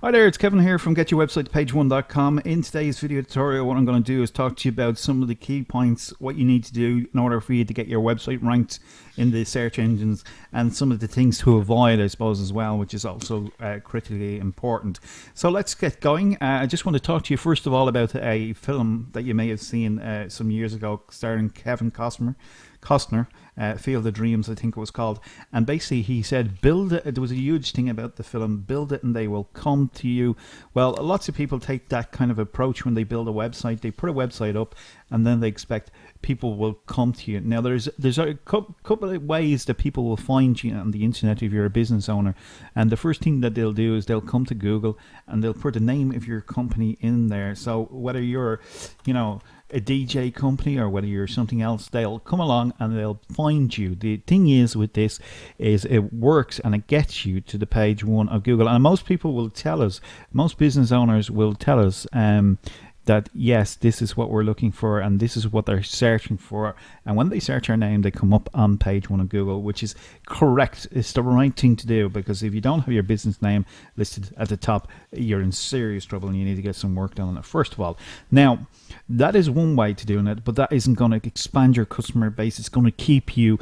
Hi there, it's Kevin here from getyourwebsitepage1.com. In today's video tutorial, what I'm going to do is talk to you about some of the key points, what you need to do in order for you to get your website ranked in the search engines, and some of the things to avoid, I suppose, as well, which is also critically important. So let's get going. I just want to talk to you first of all about a film that you may have seen some years ago, starring Kevin Costner, Field of Dreams, I think it was called. And basically he said, build it. There was a huge thing about the film, build it and they will come to you. Well, lots of people take that kind of approach when they build a website. They put a website up and then they expect people will come to you. Now there's a couple of ways that people will find you on the internet if you're a business owner. And the first thing that they'll do is they'll come to Google and they'll put the name of your company in there. So whether you're, a DJ company or whether you're something else, they'll come along and they'll find you. The thing is with this is it works and it gets you to the page one of Google. And most people will tell us, most business owners will tell us that yes, this is what we're looking for and this is what they're searching for. And when they search our name, they come up on page one of Google, which is correct. It's the right thing to do, because if you don't have your business name listed at the top, you're in serious trouble and you need to get some work done on it, first of all. Now, that is one way to doing it, but that isn't going to expand your customer base. It's going to keep you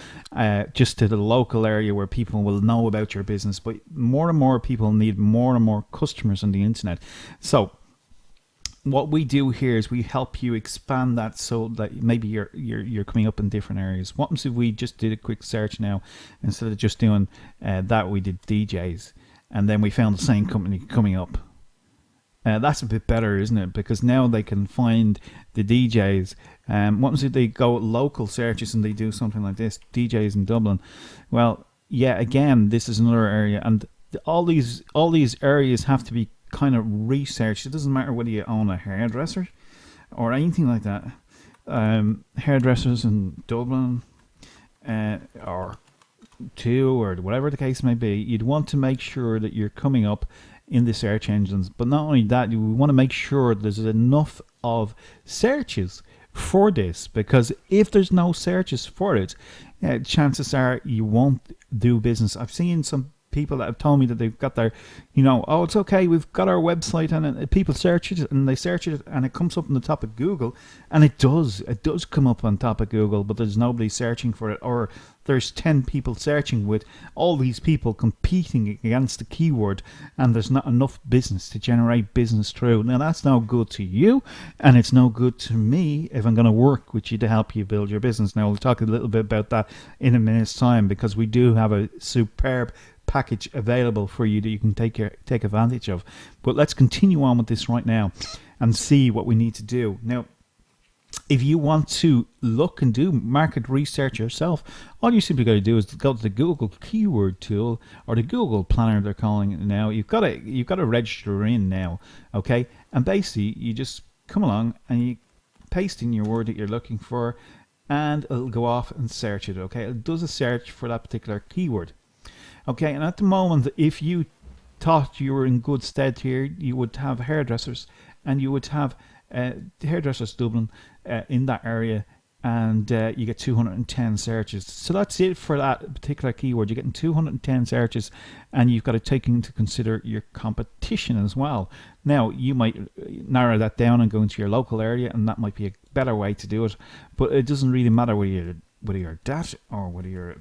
just to the local area where people will know about your business. But more and more people need more and more customers on the internet. So what we do here is we help you expand that so that maybe you're coming up in different areas. What happens if we just did a quick search now, instead of just doing that, we did DJs, and then we found the same company coming up. That's a bit better, isn't it? Because now they can find the DJs. What happens if they go local searches and they do something like this, DJs in Dublin? Well, yeah, again, this is another area, and all these areas have to be kind of researched. It doesn't matter whether you own a hairdresser or anything like that. Hairdressers in Dublin or two, or whatever the case may be, you'd want to make sure that you're coming up in the search engines. But not only that, you want to make sure there's enough of searches for this, because if there's no searches for it, chances are you won't do business. I've seen some people that have told me that they've got their, oh, it's okay, we've got our website, and people search it and they search it and it comes up on the top of Google, and it does come up on top of Google, but there's nobody searching for it, or there's 10 people searching with all these people competing against the keyword, and there's not enough business to generate business through. Now that's no good to you, and it's no good to me if I'm going to work with you to help you build your business. Now we'll talk a little bit about that in a minute's time, because we do have a superb package available for you that you can take advantage of. But let's continue on with this right now and see what we need to do. Now, if you want to look and do market research yourself, all you simply got to do is go to the Google keyword tool, or the Google planner they're calling it now. You've got to register in now, okay? And basically you just come along and you paste in your word that you're looking for, and it'll go off and search it, okay? It does a search for that particular keyword. Okay, and at the moment, if you thought you were in good stead here, you would have hairdressers, and you would have hairdressers Dublin in that area, and you get 210 searches. So that's it for that particular keyword. You're getting 210 searches, and you've got to take into consider your competition as well. Now, you might narrow that down and go into your local area, and that might be a better way to do it, but it doesn't really matter whether you're that, or whether you're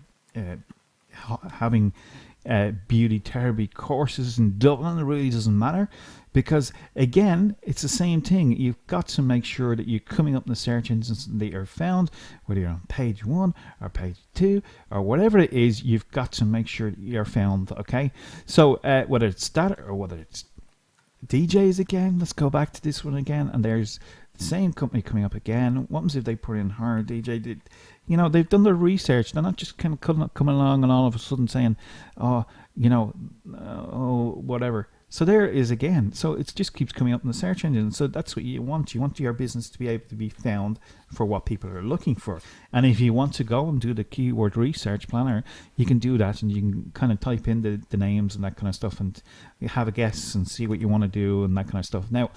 having beauty therapy courses in Dublin. It really doesn't matter, because again, it's the same thing. You've got to make sure that you're coming up in the search engines and they are found, whether you're on page 1 or page 2 or whatever it is. You've got to make sure that you're found, okay? So whether it's that or whether it's DJs again, let's go back to this one again, and there's the same company coming up again. What happens if they put in hard DJ? They've done their research. They're not just kind of coming along and all of a sudden saying, oh, whatever. So there is again. So it just keeps coming up in the search engine. So that's what you want. You want your business to be able to be found for what people are looking for. And if you want to go and do the keyword research planner, you can do that, and you can kind of type in the names and that kind of stuff, and have a guess and see what you want to do and that kind of stuff. Now,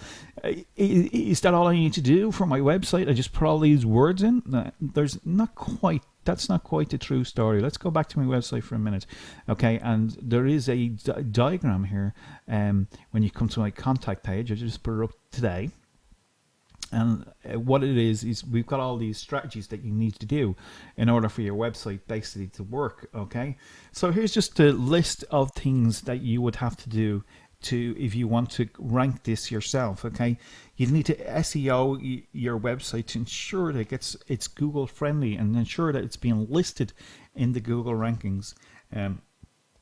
is that all I need to do for my website? I just put all these words in? There's not quite that's not quite the true story. Let's go back to my website for a minute. Okay, and there is a diagram here. When you come to my contact page, I just put it up today. And what it is we've got all these strategies that you need to do in order for your website basically to work. Okay, so here's just a list of things that you would have to do if you want to rank this yourself. Okay, you need to SEO your website to ensure that it's Google friendly and ensure that it's being listed in the Google rankings.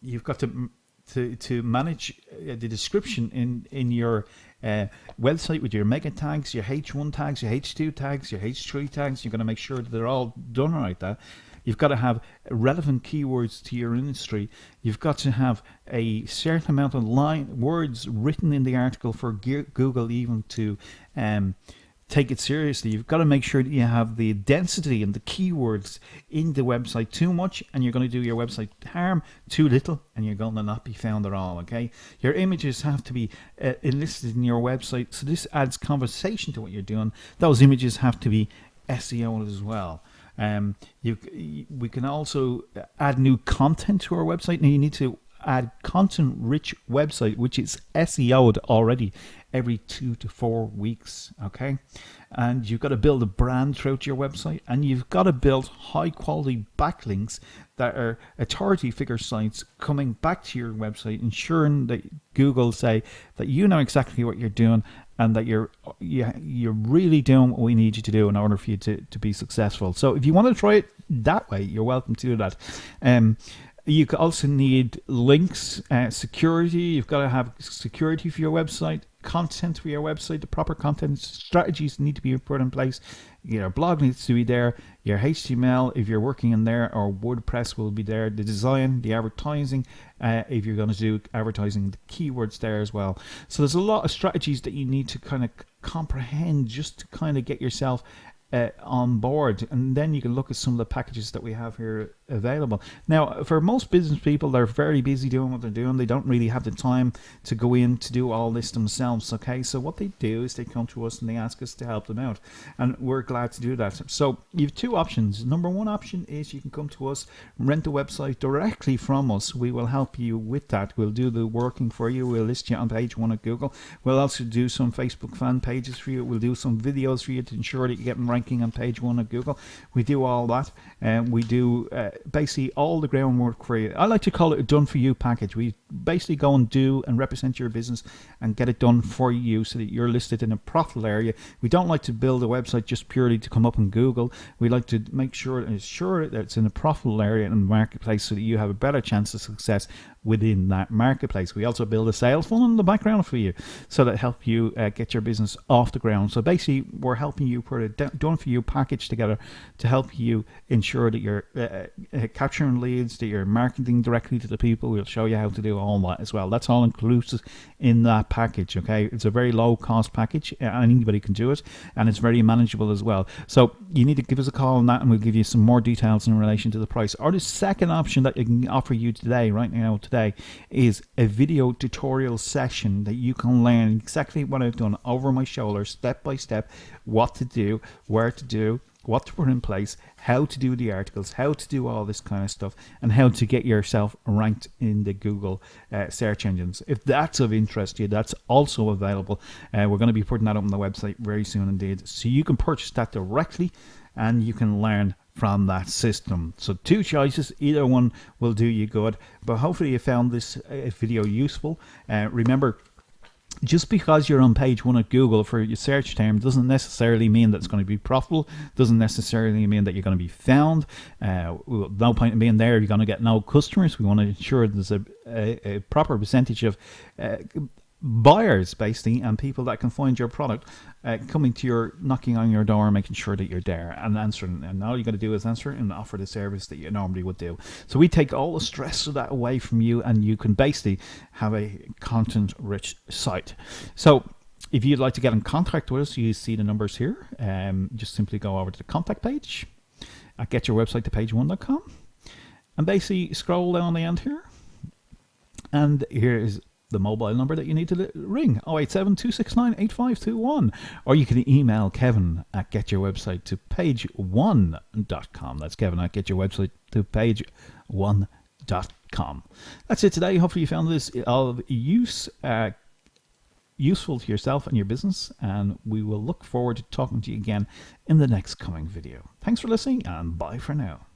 You've got to manage the description in your website with your mega tags, your H1 tags, your H2 tags, your H3 tags. You're going to make sure that they're all done like that. You've got to have relevant keywords to your industry. You've got to have a certain amount of words written in the article for Google even to take it seriously. You've got to make sure that you have the density and the keywords in the website. Too much and you're going to do your website harm. Too little and you're going to not be found at all. Okay, your images have to be enlisted in your website, so this adds conversation to what you're doing. Those images have to be SEO'd as well. We can also add new content to our website. Now you need to add content rich website which is SEO'd already every 2 to 4 weeks. Okay, and you've got to build a brand throughout your website, and you've got to build high quality backlinks that are authority figure sites coming back to your website, ensuring that Google say that you know exactly what you're doing and that you're really doing what we need you to do in order for you to be successful. So if you want to try it that way, you're welcome to do that. You also need links, security. You've got to have security for your website, content for your website. The proper content strategies need to be put in place. Your blog needs to be there. Your HTML, if you're working in there, or WordPress will be there. The design, the advertising, if you're going to do advertising, the keywords there as well. So there's a lot of strategies that you need to kind of comprehend just to kind of get yourself on board, and then you can look at some of the packages that we have here available. Now, for most business people, they're very busy doing what they're doing. They don't really have the time to go in to do all this themselves. Okay, so what they do is they come to us and they ask us to help them out, and we're glad to do that. So you have two options. Number one option is you can come to us, rent a website directly from us. We will help you with that. We'll do the working for you. We'll list you on page 1 of Google. We'll also do some Facebook fan pages for you. We'll do some videos for you to ensure that you get ranking on page 1 of Google. We do all that, and we do basically all the groundwork for you. I like to call it a done for you package. We basically go and do and represent your business and get it done for you so that you're listed in a profitable area. We don't like to build a website just purely to come up in Google. We like to make sure and ensure that it's in a profitable area in the marketplace so that you have a better chance of success within that marketplace. We also build a sales funnel in the background for you so that help you get your business off the ground. So basically we're helping you put a done for you package together to help you ensure that you're capturing leads, that you're marketing directly to the people. We'll show you how to do all that as well. That's all inclusive in that package. Okay, it's a very low cost package, anybody can do it, and it's very manageable as well. So you need to give us a call on that and we'll give you some more details in relation to the price. Or the second option that you can offer you today, right now today, is a video tutorial session that you can learn exactly what I've done over my shoulder, step by step, what to do, where to do, what to put in place, how to do the articles, how to do all this kind of stuff, and how to get yourself ranked in the Google search engines. If that's of interest to you, that's also available. We're going to be putting that up on the website very soon indeed, so you can purchase that directly and you can learn from that system. So two choices, either one will do you good, but hopefully you found this video useful. Remember, just because you're on page 1 of Google for your search term doesn't necessarily mean that it's going to be profitable, doesn't necessarily mean that you're going to be found. No point in being there if you're going to get no customers. We want to ensure there's a proper percentage of buyers basically, and people that can find your product coming to your, knocking on your door, making sure that you're there and answering, and all you got to do is answer and offer the service that you normally would do. So we take all the stress of that away from you, and you can basically have a content rich site. So if you'd like to get in contact with us, you see the numbers here. Just simply go over to the contact page, get your website to page1.com, and basically scroll down the end here, and here is the mobile number that you need to ring, 087 269 8521. Or you can email Kevin at getyourwebsite-to-page1.com. That's Kevin at getyourwebsite-to-page1.com. That's it today. Hopefully you found this of use, useful to yourself and your business, and we will look forward to talking to you again in the next coming video. Thanks for listening, and bye for now.